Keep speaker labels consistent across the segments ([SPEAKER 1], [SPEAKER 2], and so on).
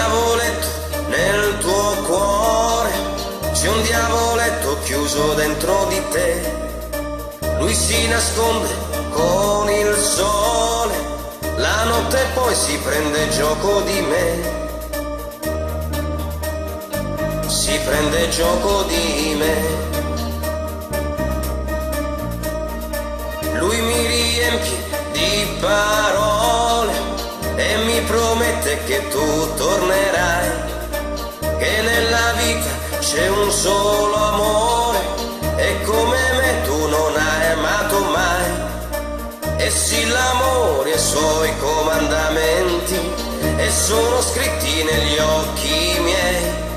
[SPEAKER 1] diavoletto nel tuo cuore, c'è un diavoletto chiuso dentro di te. Lui si nasconde con il sole, la notte poi si prende gioco di me. Si prende gioco di me. Lui mi riempie di parole e mi promette che tu tornerai, che nella vita c'è un solo amore e come me tu non hai amato mai. E sì, l'amore e i suoi comandamenti e sono scritti negli occhi miei.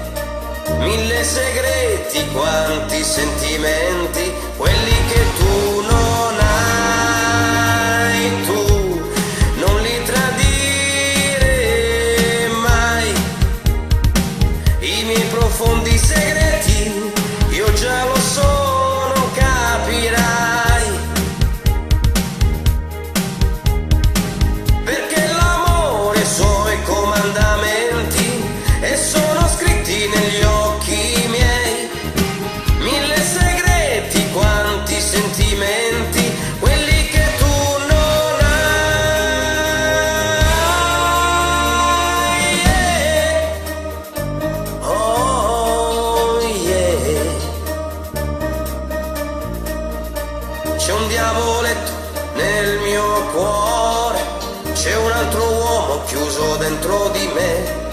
[SPEAKER 1] 1000 segreti, quanti sentimenti, quelli che tu non hai, tu non li tradire mai. I miei profondi segreti, io già lo so, non capirai, perché l'amore e i suoi comandamenti e sono scritti negli occhi miei. 1000 segreti, quanti sentimenti, quelli che tu non hai. Yeah. Oh yeah. C'è un diavoletto nel mio cuore, c'è un altro uomo chiuso dentro di me.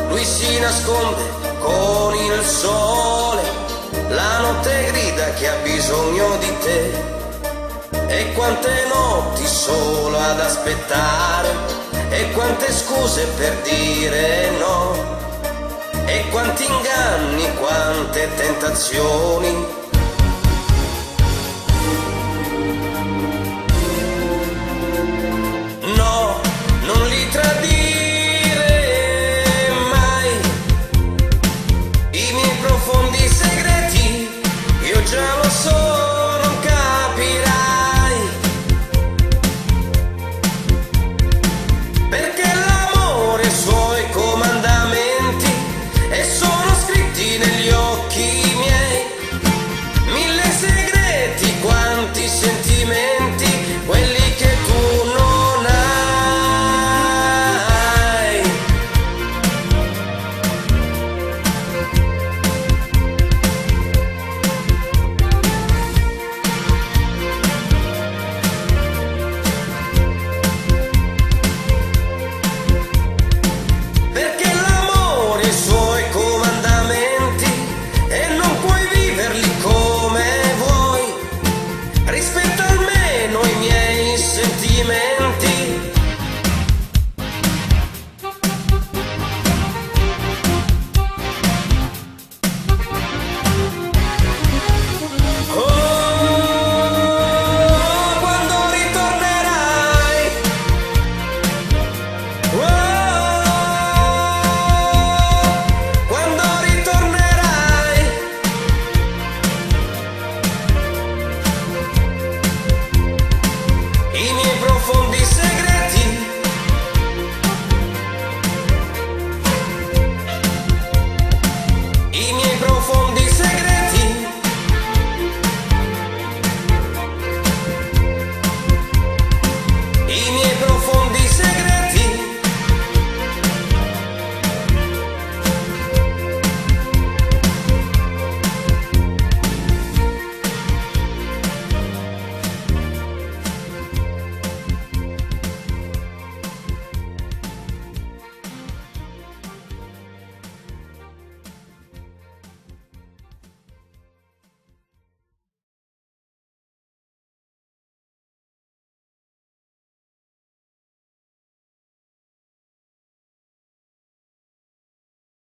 [SPEAKER 1] Lui si nasconde con il sole, la notte grida che ha bisogno di te. E quante notti solo ad aspettare, e quante scuse per dire no, e quanti inganni, quante tentazioni,